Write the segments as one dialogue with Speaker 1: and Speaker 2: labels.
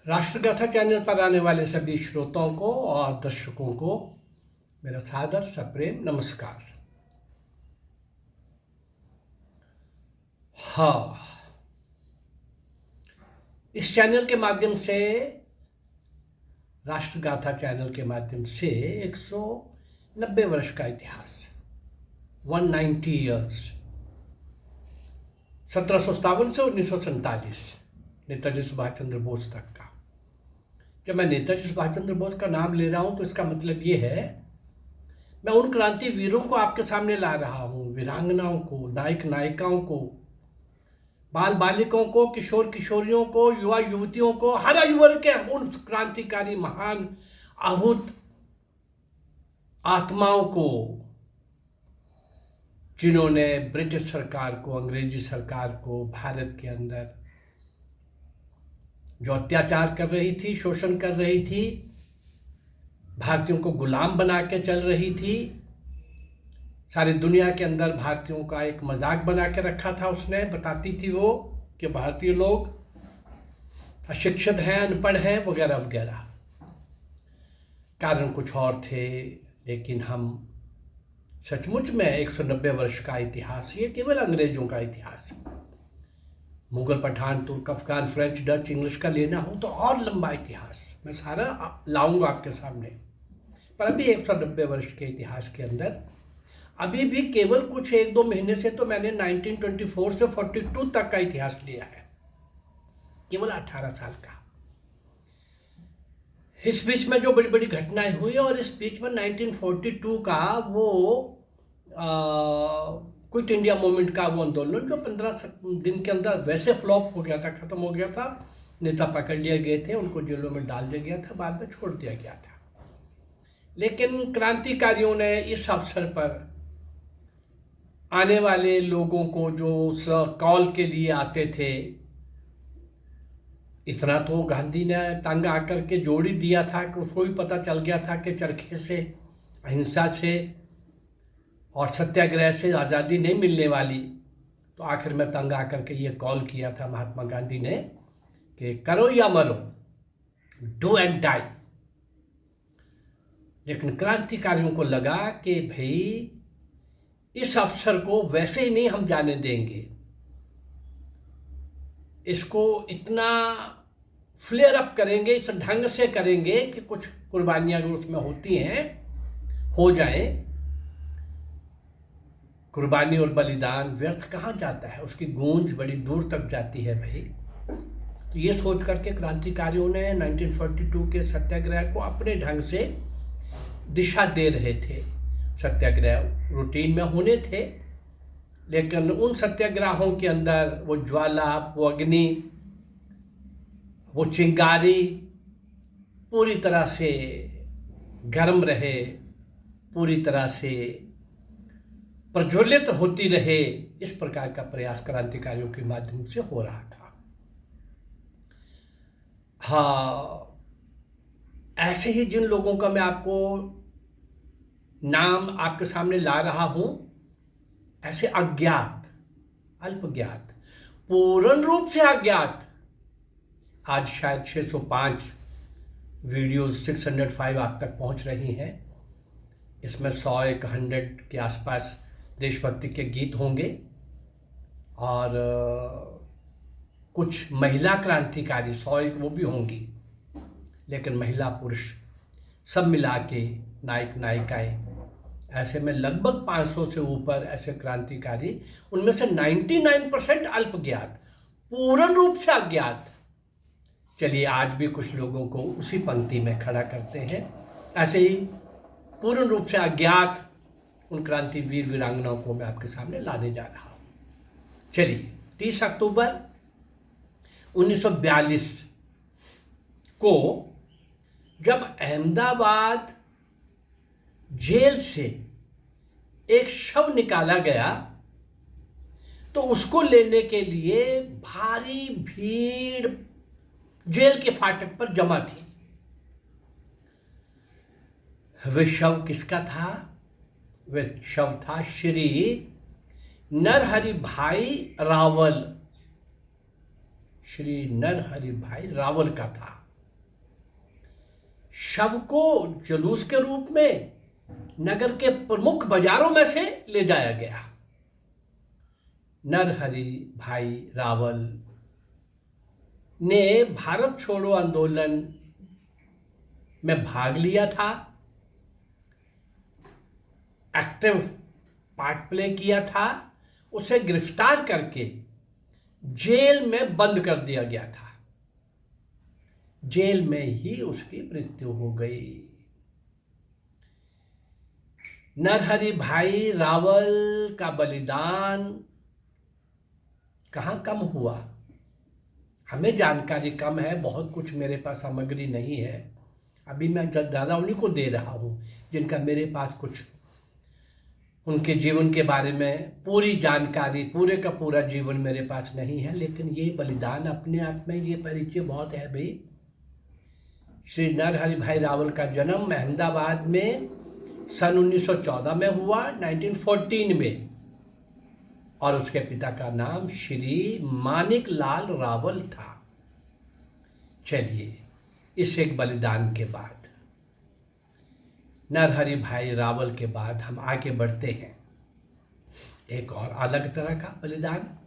Speaker 1: राष्ट्रगाथा channel पर आने वाले सभी श्रोताओं को और दर्शकों को मेरा सादर सप्रेम नमस्कार। हाँ, इस चैनल के माध्यम से, राष्ट्रगाथा चैनल के माध्यम से 190 वर्ष का इतिहास, 190 ईयर्स, 1757 से 1947 नेताजी सुभाष चंद्र बोस तक का। जब मैं नेताजी सुभाष चंद्र बोस का नाम ले रहा हूं तो इसका मतलब ये है, मैं उन क्रांति वीरों को आपके सामने ला रहा हूं, वीरांगनाओं को, नायक नायिकाओं को, बाल बालिकाओं को, किशोर किशोरियों को, युवा युवतियों को, हर आयु वर्ग के उन क्रांतिकारी महान अद्भुत आत्माओं को जिन्होंने ब्रिटिश सरकार को, अंग्रेजी सरकार को भारत के अंदर जो अत्याचार कर रही थी, शोषण कर रही थी, भारतीयों को गुलाम बना के चल रही थी, सारी दुनिया के अंदर भारतीयों का एक मजाक बना के रखा था उसने। बताती थी वो कि भारतीय लोग अशिक्षित हैं, अनपढ़ हैं, वगैरह वगैरह। कारण कुछ और थे, लेकिन हम सचमुच में 190 वर्ष का इतिहास, ये केवल अंग्रेजों का इतिहास। मुगल, पठान, तुर्क, अफगान, फ्रेंच, डच, इंग्लिश का लेना हो तो और लंबा इतिहास मैं सारा लाऊंगा आपके सामने। पर अभी 190 वर्ष के इतिहास के अंदर अभी भी केवल कुछ 1-2 महीने से तो मैंने 1924 से 42 तक का इतिहास लिया है, केवल 18 साल का। इस बीच में जो बड़ी बड़ी घटनाएं हुई, और इस बीच में 1942 का वो क्विट इंडिया मूवमेंट का वो आंदोलन जो 15 दिन के अंदर वैसे फ्लॉप हो गया था, खत्म हो गया था। नेता पकड़ लिए गए थे, उनको जेलों में डाल दिया गया था, बाद में छोड़ दिया गया था। लेकिन क्रांतिकारियों ने इस अवसर पर आने वाले लोगों को जो उस कॉल के लिए आते थे, इतना तो गांधी ने तंग आकर के जोड़ ही दिया था कि उसको भी पता चल गया था कि चरखे से, अहिंसा से और सत्याग्रह से आज़ादी नहीं मिलने वाली। तो आखिर में तंग आकर के ये कॉल किया था महात्मा गांधी ने कि करो या मरो, डू एंड डाई। लेकिन क्रांतिकारियों को लगा कि भाई इस अवसर को वैसे ही नहीं हम जाने देंगे, इसको इतना फ्लेयर अप करेंगे, इस ढंग से करेंगे कि कुछ कुर्बानियां अगर उसमें होती हैं हो जाए। कुर्बानी और बलिदान व्यर्थ कहाँ जाता है, उसकी गूंज बड़ी दूर तक जाती है भाई। तो ये सोच करके क्रांतिकारियों ने 1942 के सत्याग्रह को अपने ढंग से दिशा दे रहे थे। सत्याग्रह रूटीन में होने थे, लेकिन उन सत्याग्रहों के अंदर वो ज्वाला, वो अग्नि, वो चिंगारी पूरी तरह से गर्म रहे, पूरी तरह से प्रज्वलित होती रहे, इस प्रकार का प्रयास क्रांतिकारियों के माध्यम से हो रहा था। हाँ, ऐसे ही जिन लोगों का मैं आपको नाम आपके सामने ला रहा हूं, ऐसे अज्ञात, अल्पज्ञात, पूर्ण रूप से अज्ञात, आज शायद 605 वीडियोस, 605 आप तक पहुंच रही हैं। इसमें 100-100 के आसपास देशभक्ति के गीत होंगे, और कुछ महिला क्रांतिकारी 100 वो भी होंगी, लेकिन महिला पुरुष सब मिला के नायक नायिकाएं, ऐसे में लगभग 500 से ऊपर ऐसे क्रांतिकारी, उनमें से 99% अल्पज्ञात, पूर्ण रूप से अज्ञात। चलिए आज भी कुछ लोगों को उसी पंक्ति में खड़ा करते हैं। ऐसे ही पूर्ण रूप से अज्ञात उन क्रांति वीर वीरांगनाओं को मैं आपके सामने लाने जा रहा हूं। चलिए, 30 अक्टूबर 1942 को जब अहमदाबाद जेल से एक शव निकाला गया, तो उसको लेने के लिए भारी भीड़ जेल के फाटक पर जमा थी। वह शव किसका था? वह शव था श्री नरहरि भाई रावल, श्री नरहरि भाई रावल का था। शव को जुलूस के रूप में नगर के प्रमुख बाजारों में से ले जाया गया। नरहरि भाई रावल ने भारत छोड़ो आंदोलन में भाग लिया था, एक्टिव पार्ट प्ले किया था। उसे गिरफ्तार करके जेल में बंद कर दिया गया था। जेल में ही उसकी मृत्यु हो गई। नरहरि भाई रावल का बलिदान कहाँ कम हुआ? हमें जानकारी कम है, बहुत कुछ मेरे पास सामग्री नहीं है। अभी मैं ज़्यादा उन्हीं को दे रहा हूँ जिनका मेरे पास कुछ उनके जीवन के बारे में पूरी जानकारी, पूरे का पूरा जीवन मेरे पास नहीं है। लेकिन ये बलिदान अपने आप में, ये परिचय बहुत है भाई। श्री नरहरि भाई रावल का जन्म अहमदाबाद में सन 1914 में हुआ, 1914 में, और उसके पिता का नाम श्री मानिक लाल रावल था। चलिए, इस एक बलिदान के बाद, नरहरि भाई रावल के बाद हम आगे बढ़ते हैं एक और अलग तरह का बलिदान।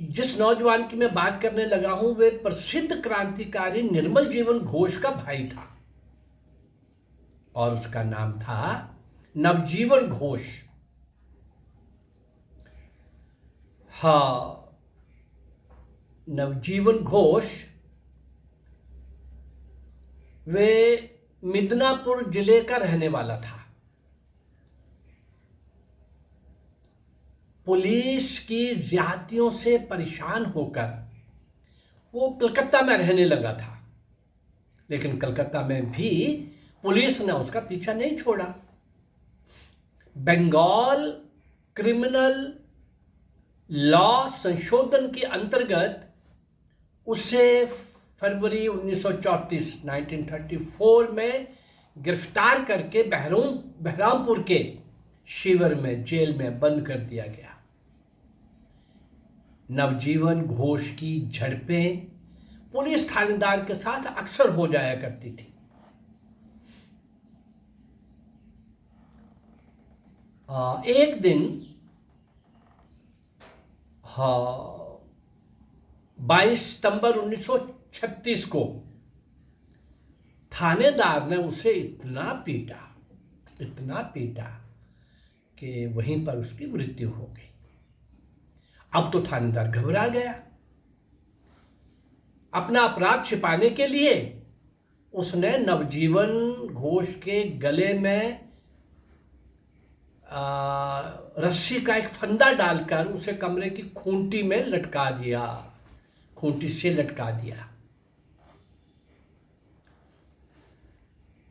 Speaker 1: जिस नौजवान की मैं बात करने लगा हूं वे प्रसिद्ध क्रांतिकारी निर्मल जीवन घोष का भाई था और उसका नाम था नवजीवन घोष। हाँ, नवजीवन घोष वे मिदनापुर जिले का रहने वाला था। पुलिस की ज्यादतियों से परेशान होकर वो कलकत्ता में रहने लगा था, लेकिन कलकत्ता में भी पुलिस ने उसका पीछा नहीं छोड़ा। बंगाल क्रिमिनल लॉ संशोधन के अंतर्गत उसे फरवरी 1934 में गिरफ्तार करके बहरामपुर के शिविर में, जेल में बंद कर दिया गया। नवजीवन घोष की झड़पें पुलिस थानेदार के साथ अक्सर हो जाया करती थी। एक दिन 22 सितंबर 1936 को थानेदार ने उसे इतना पीटा कि वहीं पर उसकी मृत्यु हो गई। अब तो थानेदार घबरा गया। अपना अपराध छिपाने के लिए उसने नवजीवन घोष के गले में रस्सी का एक फंदा डालकर उसे कमरे की खूंटी में लटका दिया, खूंटी से लटका दिया।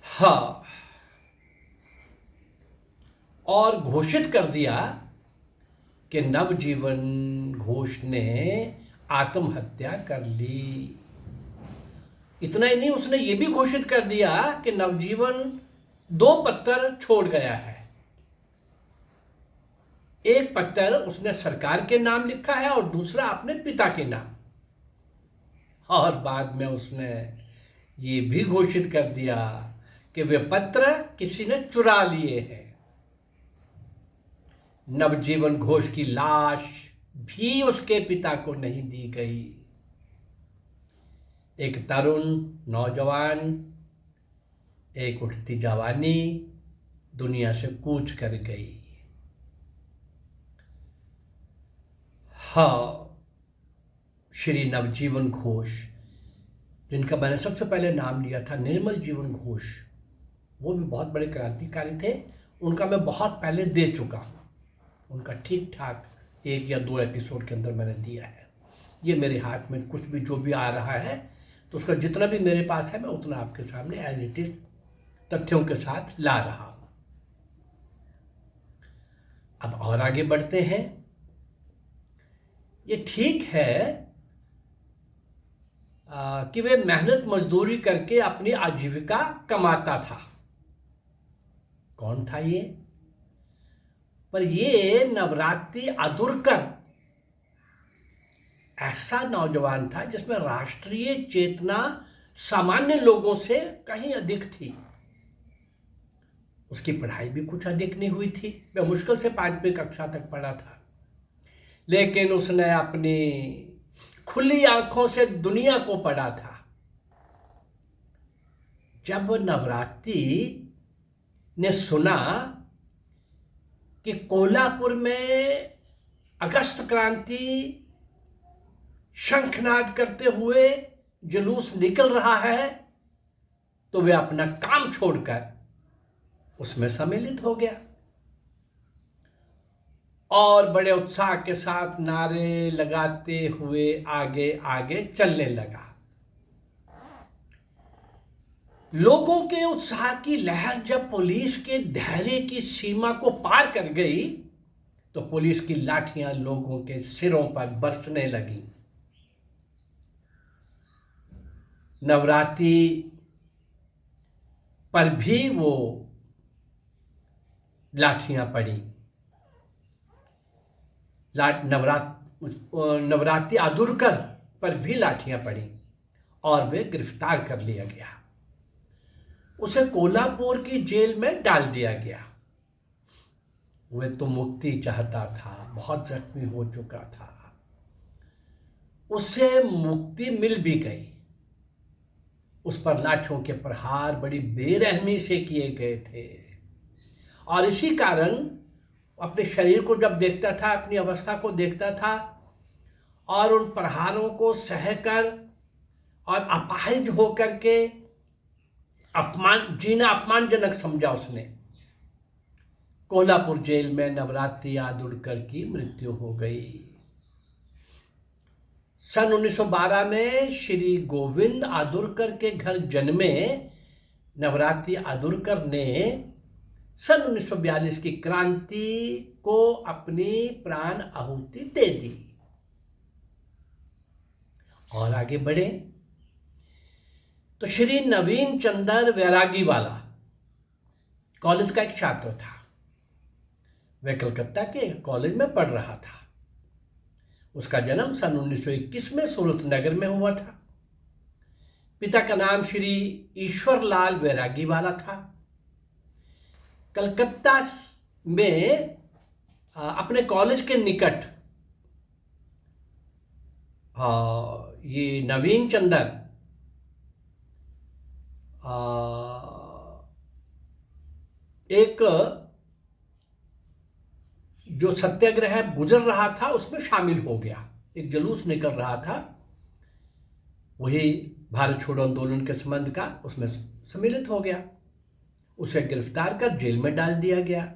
Speaker 1: हाँ, और घोषित कर दिया कि नवजीवन घोष ने आत्महत्या कर ली। इतना ही नहीं, उसने ये भी घोषित कर दिया कि नवजीवन 2 पत्र छोड़ गया है। एक पत्र उसने सरकार के नाम लिखा है और दूसरा अपने पिता के नाम। और बाद में उसने ये भी घोषित कर दिया कि वे पत्र किसी ने चुरा लिए हैं। नवजीवन घोष की लाश भी उसके पिता को नहीं दी गई। एक तरुण नौजवान, एक उठती जवानी दुनिया से कूच कर गई। हाँ, श्री नवजीवन घोष, जिनका मैंने सबसे पहले नाम लिया था निर्मल जीवन घोष, वो भी बहुत बड़े क्रांतिकारी थे। उनका मैं बहुत पहले दे चुका हूँ, उनका ठीक ठाक 1 या 2 एपिसोड के अंदर मैंने दिया है। ये मेरे हाथ में कुछ भी जो भी आ रहा है तो उसका जितना भी मेरे पास है मैं उतना आपके सामने एज इट इज तथ्यों के साथ ला रहा हूँ। अब और आगे बढ़ते हैं। ये ठीक है कि वे मेहनत मजदूरी करके अपनी आजीविका कमाता था। कौन था ये? पर ये नवरात्रि अदुरकर ऐसा नौजवान था जिसमें राष्ट्रीय चेतना सामान्य लोगों से कहीं अधिक थी। उसकी पढ़ाई भी कुछ अधिक नहीं हुई थी। वह मुश्किल से 5वीं कक्षा तक पढ़ा था, लेकिन उसने अपनी खुली आंखों से दुनिया को पढ़ा था। जब नवरात्रि ने सुना कि कोल्हापुर में अगस्त क्रांति शंखनाद करते हुए जुलूस निकल रहा है, तो वे अपना काम छोड़कर उसमें सम्मिलित हो गया और बड़े उत्साह के साथ नारे लगाते हुए आगे आगे चलने लगा। लोगों के उत्साह की लहर जब पुलिस के धैर्य की सीमा को पार कर गई, तो पुलिस की लाठियां लोगों के सिरों पर बरसने लगीं। नवरात्रि पर भी वो लाठियां पड़ी। नवरात्रि आदुरकर पर भी लाठियां पड़ी और वे गिरफ्तार कर लिया गया। उसे कोल्हापुर की जेल में डाल दिया गया। वह तो मुक्ति चाहता था, बहुत जख्मी हो चुका था। उसे मुक्ति मिल भी गई। उस पर लाठियों के प्रहार बड़ी बेरहमी से किए गए थे और इसी कारण अपने शरीर को जब देखता था, अपनी अवस्था को देखता था और उन प्रहारों को सहकर और अपाहिज होकर के जीना अपमानजनक समझा उसने। कोल्हापुर जेल में नवरात्रि आदुरकर की मृत्यु हो गई। सन 1912 में श्री गोविंद आदुरकर के घर जन्मे नवरात्रि आदुरकर ने सन 1942 की क्रांति को अपनी प्राण आहुति दे दी। और आगे बढ़े तो श्री नवीन चंद्र वैरागीवाला कॉलेज का एक छात्र था। वह कलकत्ता के एक कॉलेज में पढ़ रहा था। उसका जन्म सन 1921 में सूरत नगर में हुआ था। पिता का नाम श्री ईश्वरलाल वैरागीवाला था। कलकत्ता में अपने कॉलेज के निकट ये नवीन चंद्र एक जो सत्याग्रह गुजर रहा था उसमें शामिल हो गया। एक जुलूस निकल रहा था, वही भारत छोड़ो आंदोलन के संबंध का, उसमें सम्मिलित हो गया। उसे गिरफ्तार कर जेल में डाल दिया गया।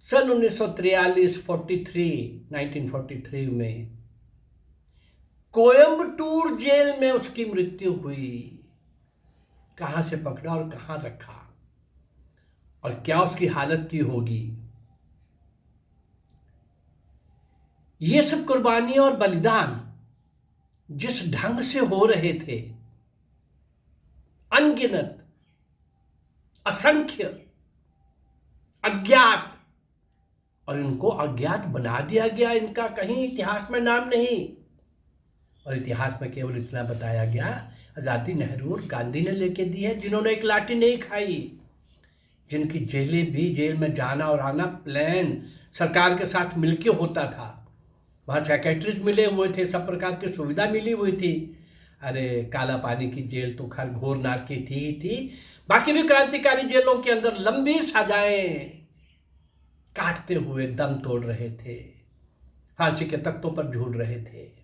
Speaker 1: सन 1943 में कोयम्बटूर जेल में उसकी मृत्यु हुई। कहां से पकड़ा और कहां रखा और क्या उसकी हालत की होगी। ये सब कुर्बानी और बलिदान जिस ढंग से हो रहे थे, अनगिनत, असंख्य, अज्ञात, और इनको अज्ञात बना दिया गया। इनका कहीं इतिहास में नाम नहीं। और इतिहास में केवल इतना बताया गया, आजादी नेहरू और गांधी ने लेके दी है, जिन्होंने एक लाठी नहीं खाई, जिनकी जेल में जाना और आना प्लान सरकार के साथ मिलके होता था। वहाँ सेक्रेटरीज मिले हुए थे, सब प्रकार की सुविधा मिली हुई थी। अरे काला पानी की जेल तो खैर घोर नार की थी ही थी। बाकी भी क्रांतिकारी जेलों के अंदर लंबी सजाएं काटते हुए दम तोड़ रहे थे, फांसी के तख्तों पर झूल रहे थे।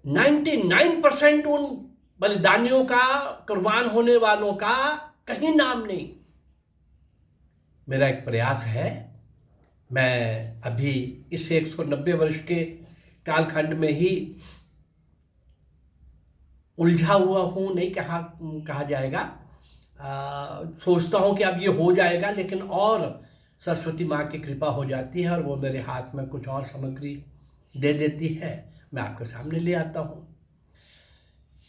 Speaker 1: 99% उन बलिदानियों का, कुर्बान होने वालों का कहीं नाम नहीं। मेरा एक प्रयास है, मैं अभी इस 190 वर्ष के कालखंड में ही उलझा हुआ हूँ, नहीं कहा जाएगा। सोचता हूँ कि अब ये हो जाएगा, लेकिन और सरस्वती माँ की कृपा हो जाती है और वो मेरे हाथ में कुछ और सामग्री दे देती है, मैं आपके सामने ले आता हूँ।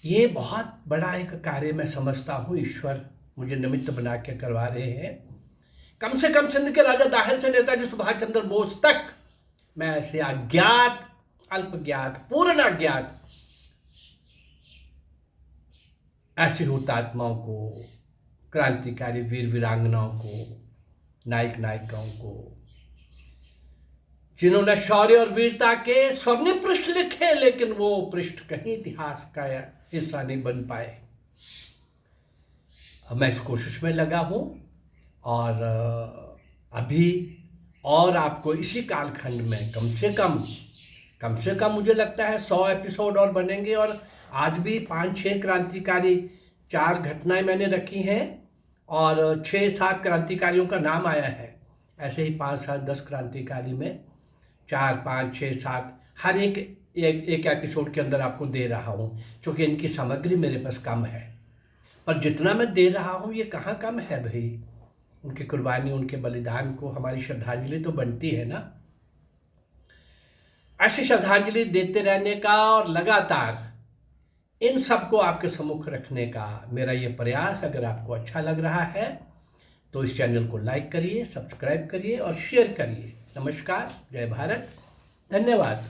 Speaker 1: ये बहुत बड़ा एक कार्य मैं समझता हूँ, ईश्वर मुझे निमित्त बना के करवा रहे हैं। कम से कम सिंध के राजा दाहिर से नेताजी सुभाष चंद्र बोस तक मैं ऐसे अज्ञात, अल्पज्ञात, पूर्ण अज्ञात ऐसे हुतात्माओं को, क्रांतिकारी वीर वीरांगनाओं को, नायक नायिकाओं को, जिन्होंने शौर्य और वीरता के स्वर्णिम पृष्ठ लिखे, लेकिन वो पृष्ठ कहीं इतिहास का हिस्सा नहीं बन पाए। मैं इस कोशिश में लगा हूँ और अभी और आपको इसी कालखंड में कम से कम मुझे लगता है 100 एपिसोड और बनेंगे। और आज भी 5-6 क्रांतिकारी, 4 घटनाएं मैंने रखी हैं और 6-7 क्रांतिकारियों का नाम आया है। ऐसे ही 5-7-10 क्रांतिकारी में 4, 5, 6, 7 हर एक एपिसोड के अंदर आपको दे रहा हूँ, क्योंकि इनकी सामग्री मेरे पास कम है। पर जितना मैं दे रहा हूँ ये कहाँ कम है भाई। उनकी कुर्बानी, उनके बलिदान को हमारी श्रद्धांजलि तो बनती है ना। ऐसी श्रद्धांजलि देते रहने का और लगातार इन सबको आपके सम्मुख रखने का मेरा ये प्रयास अगर आपको अच्छा लग रहा है तो इस चैनल को लाइक करिए, सब्सक्राइब करिए और शेयर करिए। नमस्कार, जय भारत, धन्यवाद।